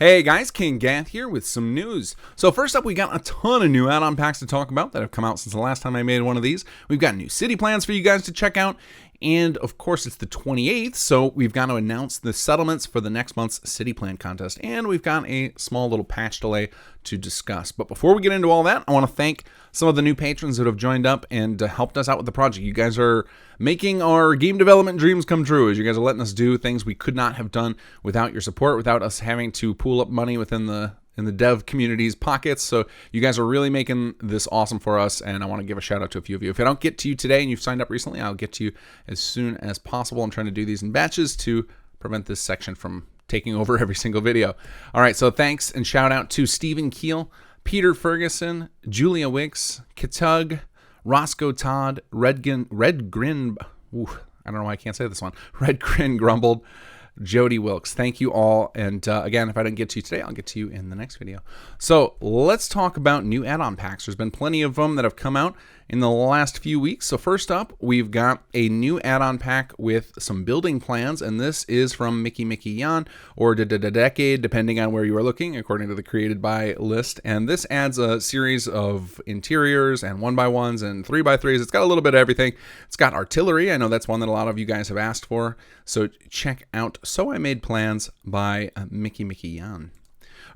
Hey guys, kinggath here with some news. So first up, we got a ton of new add-on packs to talk about that have come out since the last time I made one of these. We've got new city plans for you guys to check out. And of course, it's the 28th, so we've got to announce the settlements for the next month's city plan contest. And we've got a small little patch delay to discuss. But before we get into all that, I want to thank some of the new patrons that have joined up and helped us out with the project. You guys are making our game development dreams come true, as you guys are letting us do things we could not have done without your support, without us having to pool up money within the dev community's pockets. So you guys are really making this awesome for us, and I want to give a shout out to a few of you. If I don't get to you today and you've signed up recently, I'll get to you as soon as possible. I'm trying to do these in batches to prevent this section from taking over every single video. All right, so thanks and shout out to Stephen Keel, Peter Ferguson, Julia Wicks, Kitug, Roscoe Todd, Red Grin, I don't know why I can't say this one, Red Grin Grumbled, Jody Wilkes. Thank you all. And again, if I didn't get to you today, I'll get to you in the next video. So let's talk about new add-on packs. There's been plenty of them that have come out in the last few weeks. So first up, we've got a new add-on pack with some building plans, and this is from Mickey Yan, or Decade, depending on where you are looking, according to the created by list. And this adds a series of interiors and 1x1s and 3x3s. It's got a little bit of everything. It's got artillery. I know that's one that a lot of you guys have asked for. So check out So I Made Plans by Mickey Yan.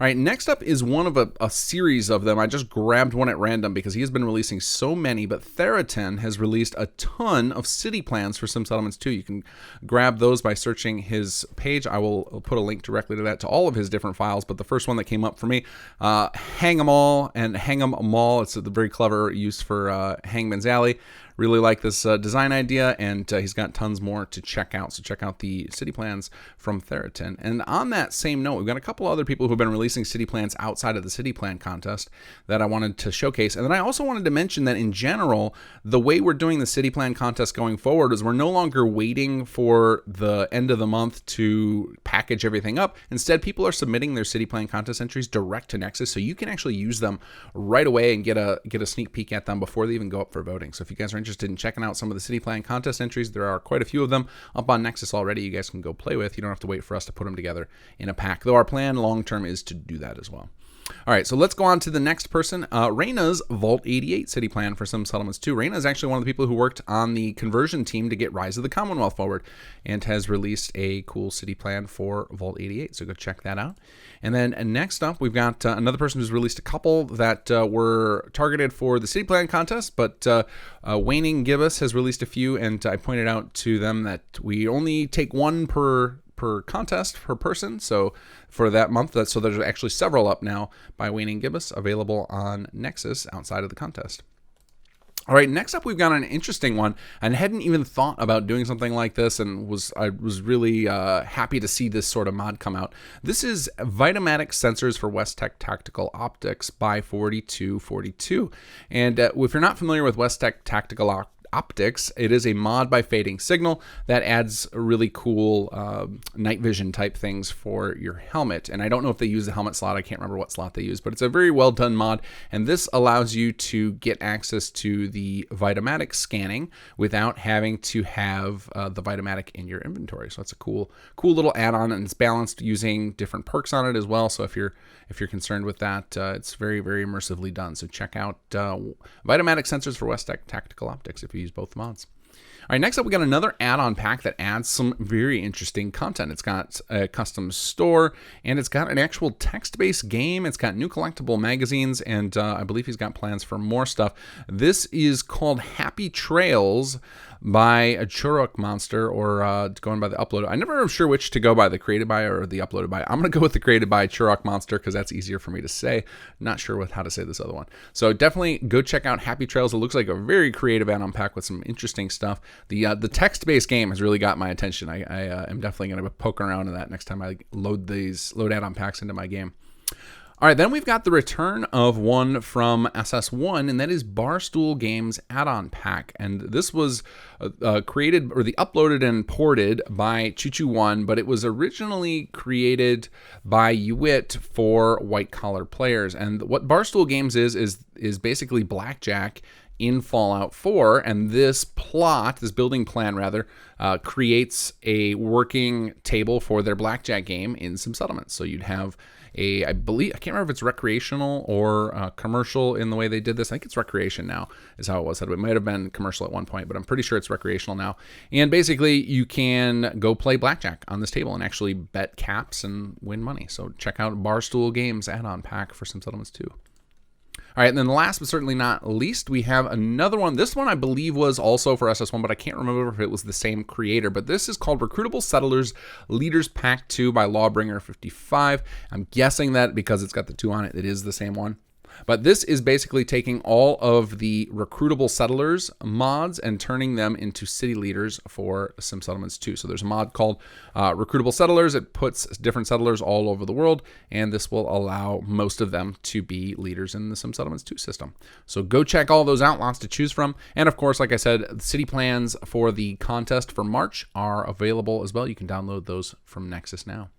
All right, next up is one of a series of them. I just grabbed one at random because he has been releasing so many, but Theraton has released a ton of city plans for Sim Settlements 2. You can grab those by searching his page. I will put a link directly to that, to all of his different files, but the first one that came up for me, Hang 'em All and Hang 'em All. It's a very clever use for Hangman's Alley. Really like this design idea, and he's got tons more to check out. So check out the city plans from Theraton. And on that same note, we've got a couple other people who've been releasing city plans outside of the city plan contest that I wanted to showcase. And then I also wanted to mention that in general, the way we're doing the city plan contest going forward is we're no longer waiting for the end of the month to package everything up. Instead, people are submitting their city plan contest entries direct to Nexus, so you can actually use them right away and get a sneak peek at them before they even go up for voting. So if you guys are interested in checking out some of the city plan contest entries, there are quite a few of them up on Nexus already you guys can go play with. You don't have to wait for us to put them together in a pack, though our plan long term is to do that as well. All right, so let's go on to the next person. Raina's Vault 88 city plan for Sim Settlements 2. Raina is actually one of the people who worked on the conversion team to get Rise of the Commonwealth forward and has released a cool city plan for Vault 88, so go check that out. And then next up, we've got another person who's released a couple that were targeted for the city plan contest, but Waning Gibbous has released a few, and I pointed out to them that we only take one per contest per person, so for that month, so there's actually several up now by Waning Gibbous available on Nexus outside of the contest. All right, next up we've got an interesting one, and hadn't even thought about doing something like this, and I was really happy to see this sort of mod come out. This is Vitamatic Sensors for Westtech Tactical Optics by 4242, and if you're not familiar with Westtech Tactical Optics, it is a mod by Fading Signal that adds really cool night vision type things for your helmet. And I don't know if they use the helmet slot. I can't remember what slot they use, but it's a very well done mod. And this allows you to get access to the Vitamatic scanning without having to have the Vitamatic in your inventory. So it's a cool little add-on, and it's balanced using different perks on it as well. So if you're concerned with that, it's very, very immersively done. So check out Vitamatic Sensors for Westtech Tactical Optics if you use both mods. All right, next up, we got another add-on pack that adds some very interesting content. It's got a custom store, and it's got an actual text-based game. It's got new collectible magazines, and I believe he's got plans for more stuff. This is called Happy Trails by a Churuk Monster, or going by the upload. I never am sure which to go by, the created by or the uploaded by. I'm going to go with the created by Churuk Monster because that's easier for me to say. Not sure how to say this other one. So definitely go check out Happy Trails. It looks like a very creative add-on pack with some interesting stuff. The text-based game has really got my attention. I am definitely going to poke around in that next time I load add-on packs into my game. All right, then we've got the return of one from SS1, and that is Stool Games add-on pack. And this was created, or the uploaded and ported by ChuChu1, but it was originally created by Uwit for white-collar players. And what Stool Games is basically blackjack in Fallout 4, and this building plan rather, creates a working table for their blackjack game in some settlements. So you'd have I believe, I can't remember if it's recreational or commercial in the way they did this. I think it's recreation now is how it was. It might have been commercial at one point, but I'm pretty sure it's recreational now. And basically you can go play blackjack on this table and actually bet caps and win money. So check out Stool Games add-on pack for some settlements too. All right, and then last but certainly not least, we have another one. This one I believe was also for SS1, but I can't remember if it was the same creator. But this is called Recruitable Settlers Leaders Pack 2 by Lawbringer55. I'm guessing that because it's got the 2 on it, it is the same one. But this is basically taking all of the Recruitable Settlers mods and turning them into city leaders for Sim Settlements 2. So there's a mod called Recruitable Settlers. It puts different settlers all over the world, and this will allow most of them to be leaders in the Sim Settlements 2 system. So go check all those out, lots to choose from. And of course, like I said, the city plans for the contest for March are available as well. You can download those from Nexus now.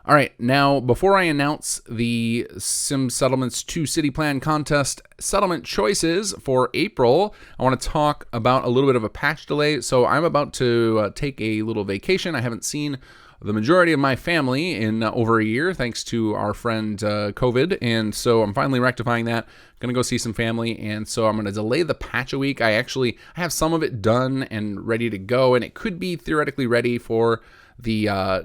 All right, now before I announce the Sim Settlements 2 City Plan Contest settlement choices for April, I want to talk about a little bit of a patch delay. So I'm about to take a little vacation. I haven't seen the majority of my family in over a year, thanks to our friend COVID, and so I'm finally rectifying that. Going to go see some family, and so I'm going to delay the patch a week. I have some of it done and ready to go, and it could be theoretically ready for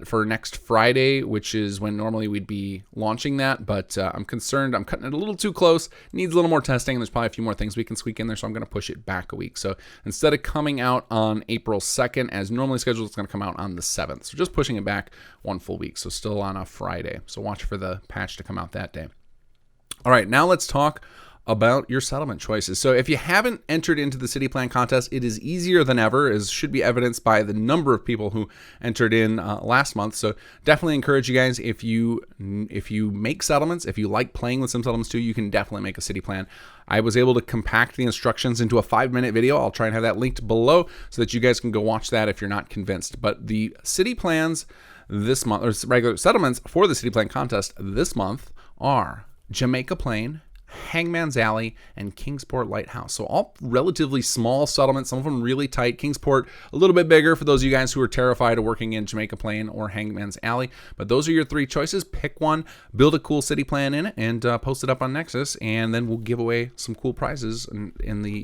for next Friday, which is when normally we'd be launching that, but I'm concerned I'm cutting it a little too close. Needs a little more testing, and there's probably a few more things we can squeak in there, so I'm going to push it back a week. So instead of coming out on April 2nd as normally scheduled, it's going to come out on the 7th. So just pushing it back one full week, so still on a Friday. So watch for the patch to come out that day. All right, now let's talk about your settlement choices. So if you haven't entered into the city plan contest, it is easier than ever, as should be evidenced by the number of people who entered in last month. So definitely encourage you guys, if you make settlements, if you like playing with Sim Settlements 2, you can definitely make a city plan. I was able to compact the instructions into a 5-minute video. I'll try and have that linked below so that you guys can go watch that if you're not convinced. But the city plans this month, or regular settlements for the city plan contest this month, are Jamaica Plain, Hangman's Alley, and Kingsport Lighthouse. So all relatively small settlements, some of them really tight. Kingsport a little bit bigger for those of you guys who are terrified of working in Jamaica Plain or Hangman's Alley. But those are your 3 choices. Pick one, build a cool city plan in it, and post it up on Nexus, and then we'll give away some cool prizes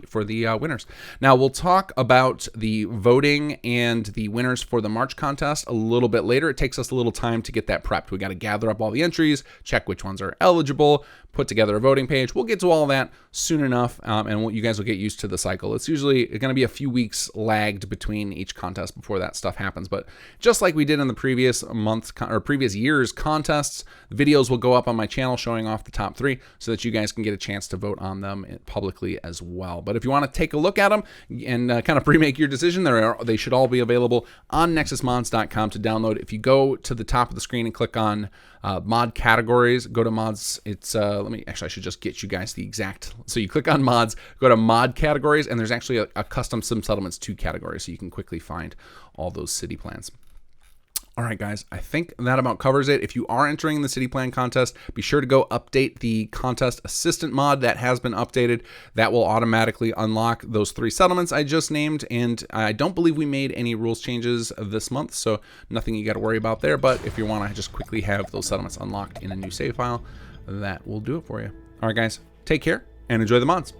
for the winners. Now we'll talk about the voting and the winners for the March contest a little bit later. It takes us a little time to get that prepped. We got to gather up all the entries, check which ones are eligible, put together a voting page. We'll get to all that soon enough, and you guys will get used to the cycle. It's usually going to be a few weeks lagged between each contest before that stuff happens. But just like we did in the previous month or previous year's contests, videos will go up on my channel showing off the top 3 so that you guys can get a chance to vote on them publicly as well. But if you want to take a look at them and kind of pre-make your decision, they should all be available on nexusmods.com to download. If you go to the top of the screen and click on mod categories, go to mods. It's I should just get you guys the exact. So you click on mods, go to mod categories, and there's actually a custom Sim Settlements 2 category, so you can quickly find all those city plans. All right, guys, I think that about covers it. If you are entering the city plan contest, be sure to go update the contest assistant mod. That has been updated. That will automatically unlock those 3 settlements I just named, and I don't believe we made any rules changes this month, so nothing you got to worry about there. But if you want to just quickly have those settlements unlocked in a new save file, that will do it for you. All right, guys, take care and enjoy the mods.